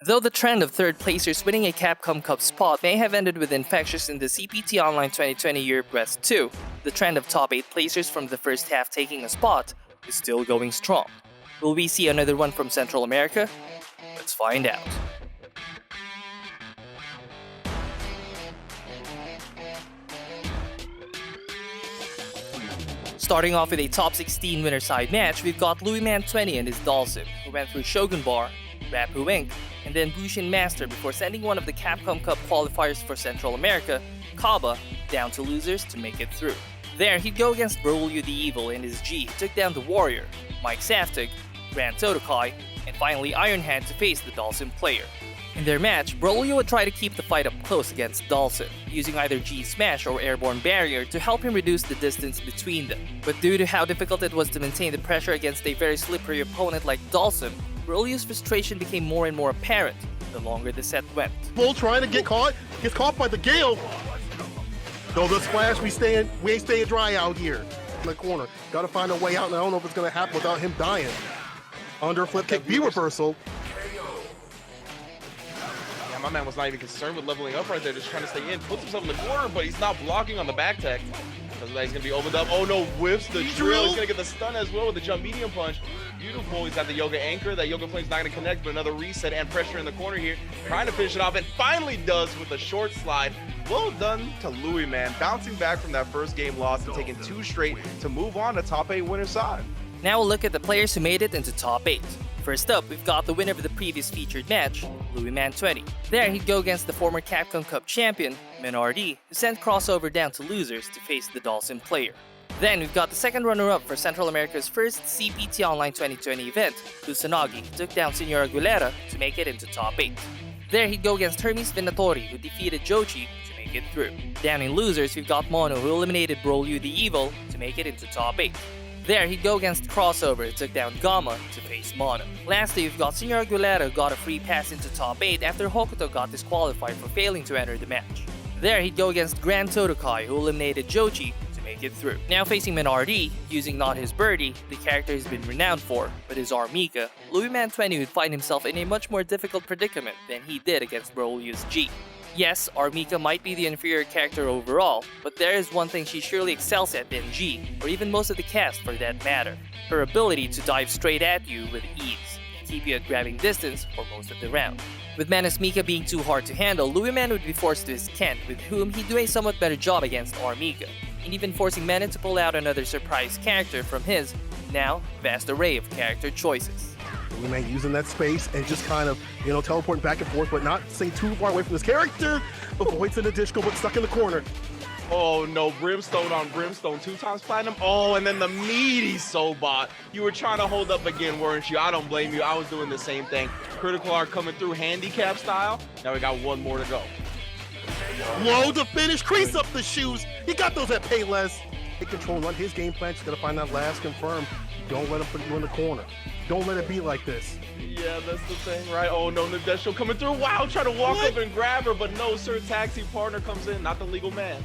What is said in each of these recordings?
Though the trend of third placers winning a Capcom Cup spot may have ended with infectious in the CPT Online 2020 Europe West 2, the trend of top 8 placers from the first half taking a spot is still going strong. Will we see another one from Central America? Let's find out. Starting off with a top 16 winner side match, we've got Louisman20 and his Dalsim, who went through Shogun Bar, Rapu Inc., and then Bushin Master before sending one of the Capcom Cup qualifiers for Central America, Kaba, down to losers to make it through. There, he'd go against Braulio the Evil and his G, who took down the Warrior, Mike Saftig, Grand Totokai, and finally Iron Hand to face the Dalsim player. In their match, Braulio would try to keep the fight up close against Dalsim, using either G Smash or Airborne Barrier to help him reduce the distance between them. But due to how difficult it was to maintain the pressure against a very slippery opponent like Dalsim, Braulio's frustration became more and more apparent the longer the set went. Bull trying to get caught, gets caught by the Gale. No, the splash, we ain't staying dry out here in the corner. Gotta find a way out, and I don't know if it's gonna happen without him dying. Under flip kick, B reversal. Yeah, my man was not even concerned with leveling up right there, just trying to stay in. Puts himself in the corner, but he's not blocking on the back tech. Doesn't like he's gonna be opened up. Oh no, whiffs the drill. He's gonna get the stun as well with the jump medium punch. Beautiful. He's got the Yoga anchor. That Yoga flame's not gonna connect, but another reset and pressure in the corner here. Trying to finish it off, and finally does with a short slide. Well done to Louis, man. Bouncing back from that first game loss and taking 2 straight to move on to top 8 winner side. Now we'll look at the players who made it into top 8. First up, we've got the winner of the previous featured match, Louisman20. There, he'd go against the former Capcom Cup champion, Minardi, who sent crossover down to losers to face the Dalsim player. Then we've got the second runner-up for Central America's first CPT Online 2020 event, Kusanagi, who took down Senor Aguilera to make it into top 8. There, he'd go against Hermes Venatori, who defeated Jochi to make it through. Down in losers, we've got Mono, who eliminated Braulio the Evil to make it into top 8. There, he'd go against Crossover, who took down Gamma to face Mono. Lastly, we've got Senor Aguilera, who got a free pass into top 8 after Hokuto got disqualified for failing to enter the match. There, he'd go against Grand Totokai, who eliminated Jochi to make it through. Now facing Minardi, using not his birdie, the character he's been renowned for, but his Armika, Louisman20 would find himself in a much more difficult predicament than he did against Braulio's G. Yes, Armika might be the inferior character overall, but there is one thing she surely excels at than G, or even most of the cast for that matter. Her ability to dive straight at you with ease, and keep you at grabbing distance for most of the round. With Manus Mika being too hard to handle, Louisman would be forced to his Kent, with whom he'd do a somewhat better job against Armika, and even forcing Menon to pull out another surprise character from his, now, vast array of character choices. Louisman using that space and just kind of, teleporting back and forth, but not staying too far away from his character. Avoids an additional, but stuck in the corner. Oh no, Brimstone on Brimstone, 2 times platinum. Oh, and then the meaty Sobot. You were trying to hold up again, weren't you? I don't blame you. I was doing the same thing. Critical art coming through handicap style. Now we got 1 more to go. Low to finish, crease up the shoes. He got those at Payless. Take control, run his game plan. Just gotta find that last confirm. Don't let him put you in the corner. Don't let it be like this. Yeah, that's the thing, right? Oh no, Nadesho coming through. Wow, trying to walk up and grab her, but no, sir, taxi partner comes in, not the legal man.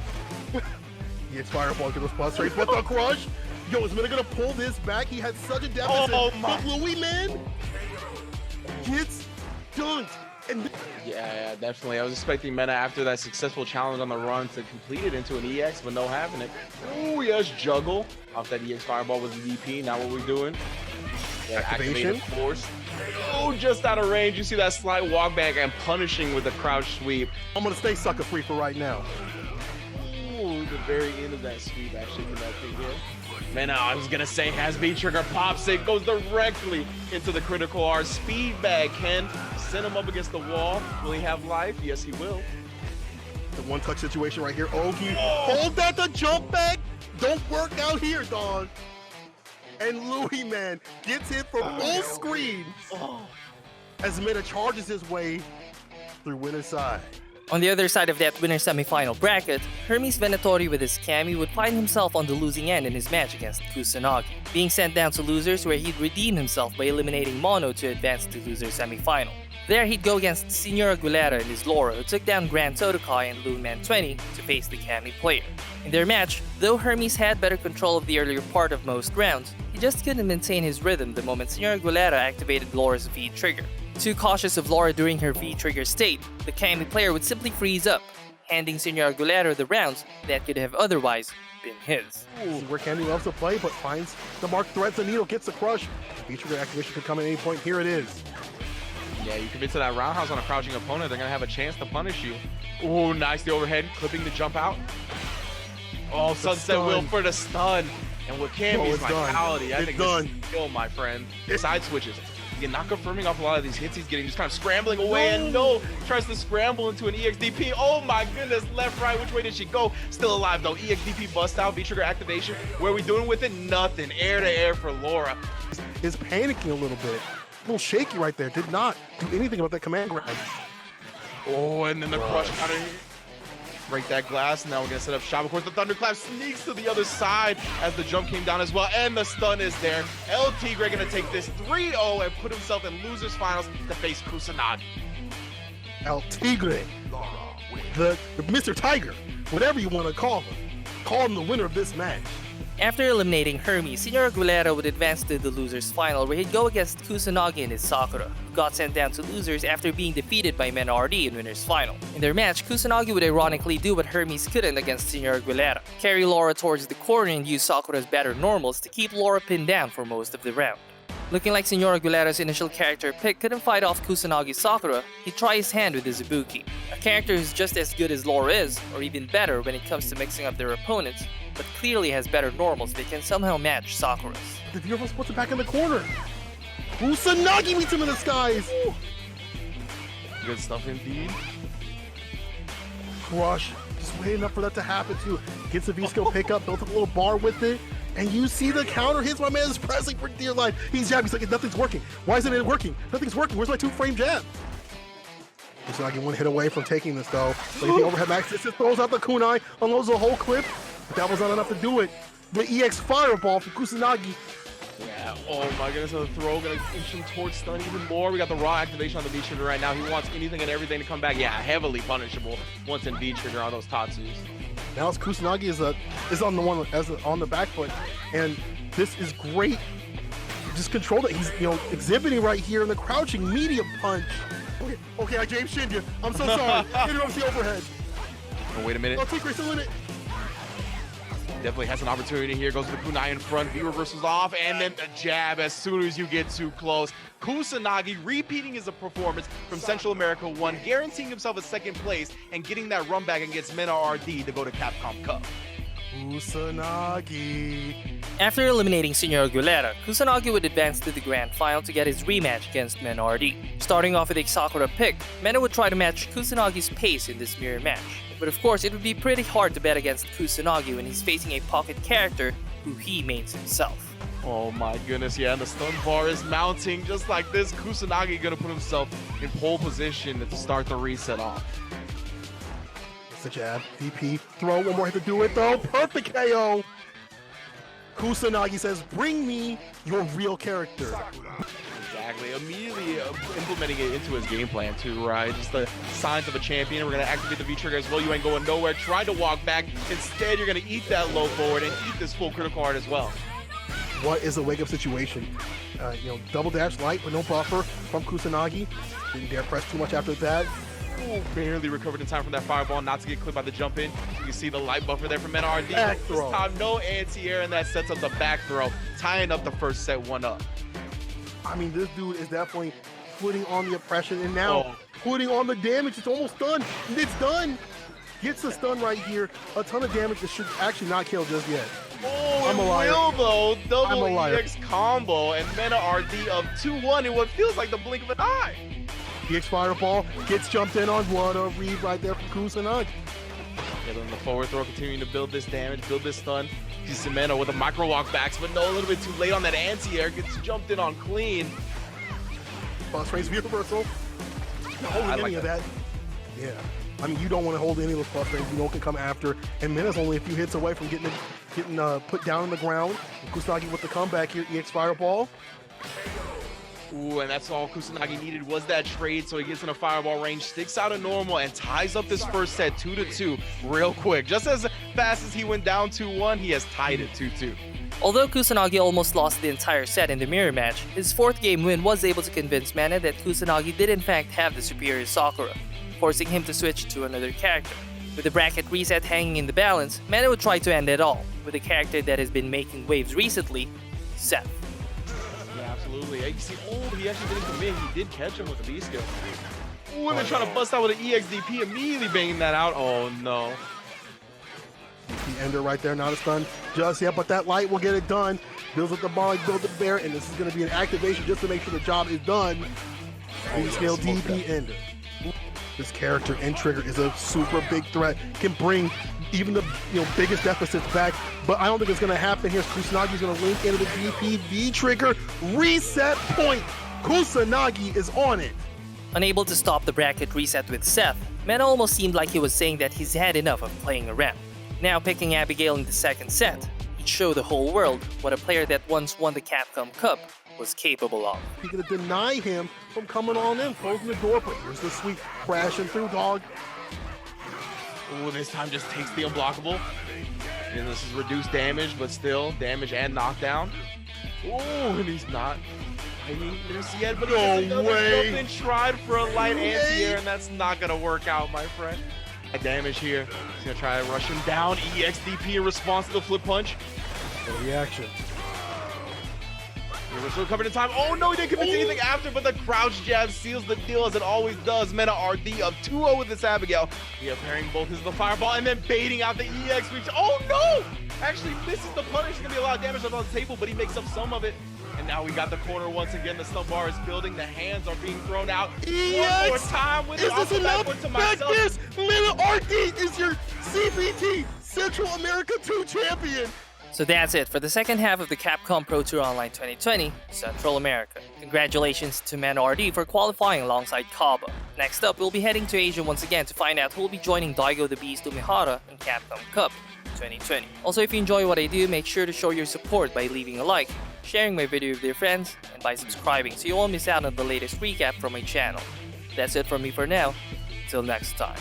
He gets fireball to those plus rates, but the crush. Yo, is Mena gonna pull this back? He had such a deficit. Oh my! But Louisman gets dunked. And yeah, definitely. I was expecting Mena after that successful challenge on the run to complete it into an EX, but no having it. Oh yes, juggle off that EX fireball with the DP. Now what we're doing? Yeah, activation force. Oh, just out of range. You see that slight walk back and punishing with the crouch sweep. I'm gonna stay sucker free for right now. Ooh, the very end of that sweep actually connecting here. Man, I was gonna say has B trigger pops it, goes directly into the critical R. Speed bag can send him up against the wall. Will he have life? Yes, he will. The one touch situation right here. Oh, he hold that the jump back. Don't work out here, dog. And Louisman gets hit from full screen as Mena charges his way through winner's side. On the other side of that winner's semifinal bracket, Hermes Venatori with his Kami would find himself on the losing end in his match against Kusanagi, being sent down to losers where he'd redeem himself by eliminating Mono to advance to loser's semifinal. There he'd go against Senor Aguilera and his Laura, who took down Grand Totokai and Louisman20 to face the Kami player. In their match, though Hermes had better control of the earlier part of most rounds, he just couldn't maintain his rhythm the moment Senor Aguilera activated Laura's V trigger. Too cautious of Laura during her V-trigger state, the Kami player would simply freeze up, handing Senor Aguilera the rounds that could have otherwise been his. See where Candy loves to play, but finds the mark, threads the needle, gets the crush. V-trigger activation could come at any point. Here it is. Yeah, you commit to that roundhouse on a crouching opponent, they're gonna have a chance to punish you. Ooh, nice, the overhead, clipping the jump out. Oh, Sunset Wheel for the stun. And with Cammy's vitality, I think this is skill, my friend. Side switches. Again, not confirming off a lot of these hits he's getting, just kind of scrambling away, and tries to scramble into an EXDP. Oh my goodness, left, right, which way did she go? Still alive though, EXDP bust out, V-trigger activation. What are we doing with it? Nothing, air to air for Laura. Is panicking a little bit. A little shaky right there, did not do anything about that command grab. Oh, and then the crush out of here. Break that glass, now we're gonna set up shop. Of course, the thunderclap sneaks to the other side as the jump came down as well, and the stun is there. El Tigre gonna take this 3-0 and put himself in losers finals to face Kusanagi. El Tigre, the Mr. Tiger, whatever you want to call him the winner of this match. After eliminating Hermes, Senor Aguilera would advance to the losers final where he'd go against Kusanagi and his Sakura, who got sent down to losers after being defeated by Menardi in winners final. In their match, Kusanagi would ironically do what Hermes couldn't against Senor Aguilera, carry Laura towards the corner and use Sakura's better normals to keep Laura pinned down for most of the round. Looking like Senor Aguilera's initial character pick couldn't fight off Kusanagi's Sakura, he'd try his hand with his Ibuki, a character who's just as good as Laura is, or even better when it comes to mixing up their opponents, but clearly has better normals that can somehow match Sakura's. The viewer puts it back in the corner. Kusanagi meets him in the skies. Good stuff indeed. Crush, just waiting up for that to happen too. Gets a V-skill pickup, built up a little bar with it. And you see the counter hits. My man is pressing for dear life. He's jabbing. He's like, nothing's working. Why isn't it working? Nothing's working. Where's my 2-frame jab? Kusanagi one hit away from taking this though. But the overhead max just throws out the kunai, unloads the whole clip. But that was not enough to do it. The EX fireball for Kusanagi. Yeah, oh my goodness, the throw gonna inch him towards stun even more. We got the raw activation on the V-trigger right now. He wants anything and everything to come back. Yeah, heavily punishable once in V-trigger on those Tatsus. Now it's Kusanagi is on the one on the back foot, and this is great. Just control that he's exhibiting right here in the crouching medium punch. Okay, I James Shinned you. I'm so sorry. Interrupts the overhead. Oh, wait a minute. Oh, Tigre's still in it. Definitely has an opportunity here. Goes to the kunai in front. V reversals off, and then the jab as soon as you get too close. Kusanagi repeating his performance from Central America 1, guaranteeing himself a second place and getting that run back against Mena RD to go to Capcom Cup. Kusanagi. After eliminating Senor Aguilera, Kusanagi would advance to the grand final to get his rematch against Mena RD. Starting off with a Sakura pick, Mena would try to match Kusanagi's pace in this mirror match. But of course, it would be pretty hard to bet against Kusanagi when he's facing a pocket character who he mains himself. Oh my goodness, yeah, and the stun bar is mounting just like this. Kusanagi gonna put himself in pole position to start the reset off. It's a jab, DP, throw, one more hit to do it though. Perfect KO. Kusanagi says, bring me your real character. Exactly, immediately implementing it into his game plan too, right? Just the signs of a champion. We're gonna activate the V-trigger as well. You ain't going nowhere. Try to walk back. Instead, you're gonna eat that low forward and eat this full critical art as well. What is a wake-up situation? Double dash light with no buffer from Kusanagi. Didn't dare press too much after that. Ooh, barely recovered in time from that fireball, not to get clipped by the jump in. You can see the light buffer there from NRD. This time, no anti-air, and that sets up the back throw, tying up the first set 1-up. I mean, this dude is definitely putting on the oppression and now putting on the damage. It's almost done. It's done. Gets the stun right here. A ton of damage that should actually not kill just yet. Oh, I'm a liar. Will though. Double I'm a liar. EX combo and Mena RD of 2-1 in what feels like the blink of an eye. EX fireball gets jumped in on. What a read right there from Kusanagi. Yeah, then the forward throw continuing to build this damage, build this stun. He's Cemento with a micro walk backs, but no, a little bit too late on that anti-air. Gets jumped in on clean. Boss raise reversal. Not holding any of that. Yeah. I mean, you don't want to hold any of those plus frames. You know it can come after. And Mena's only a few hits away from getting put down on the ground. And Kusanagi with the comeback here, EX Fireball. Ooh, and that's all Kusanagi needed was that trade, so he gets in a fireball range, sticks out a normal, and ties up this first set 2-2 real quick. Just as fast as he went down 2-1, he has tied it 2-2. Although Kusanagi almost lost the entire set in the mirror match, his 4th game win was able to convince Mana that Kusanagi did in fact have the superior Sakura, forcing him to switch to another character. With the bracket reset hanging in the balance, Mana would try to end it all, with a character that has been making waves recently, Seth. Yeah, absolutely. You see, he actually didn't commit. He did catch him with the B skill. Ooh, and then trying to bust out with an EXDP, immediately banging that out. Oh no. The ender right there, not a stun just yet, but that light will get it done. Builds up the bar, build the bear, and this is going to be an activation just to make sure the job is done. B-scale DP ender. This character and trigger is a super big threat. Can bring even the biggest deficits back, but I don't think it's going to happen here. Kusanagi's going to link into the DP trigger. Reset point. Kusanagi is on it. Unable to stop the bracket reset with Seth, Mana almost seemed like he was saying that he's had enough of playing around. Now picking Abigail in the 2nd set, he'd show the whole world what a player that once won the Capcom Cup was capable of. He's going to deny him from coming on in, closing the door, but here's the sweep crashing through, dog. Ooh, this time just takes the unblockable. And this is reduced damage, but still damage and knockdown. Ooh, and he's not fighting this yet, but no way. He's been tried for a light anti-air, and that's not going to work out, my friend. Damage here. He's going to try to rush him down. EXDP in response to the flip punch. The reaction. We're still covered in time. Oh no, he didn't commit to anything after, but the crouch jab seals the deal as it always does. Meta RD of 2-0 with this Abigail. Yeah, pairing both his the fireball and then baiting out the EX reach. Oh no! Actually misses the punish. It's gonna be a lot of damage on the table, but he makes up some of it. And now we got the corner once again. The stun bar is building. The hands are being thrown out. EX! One more time with Is this enough? to Back myself. this! Meta RD is your CPT Central America 2 champion. So that's it for the second half of the Capcom Pro Tour Online 2020 Central America. Congratulations to Mana RD for qualifying alongside Kaba. Next up, we'll be heading to Asia once again to find out who will be joining Daigo the Beast Umehara in Capcom Cup 2020. Also, if you enjoy what I do, make sure to show your support by leaving a like, sharing my video with your friends, and by subscribing so you won't miss out on the latest recap from my channel. That's it from me for now. Till next time.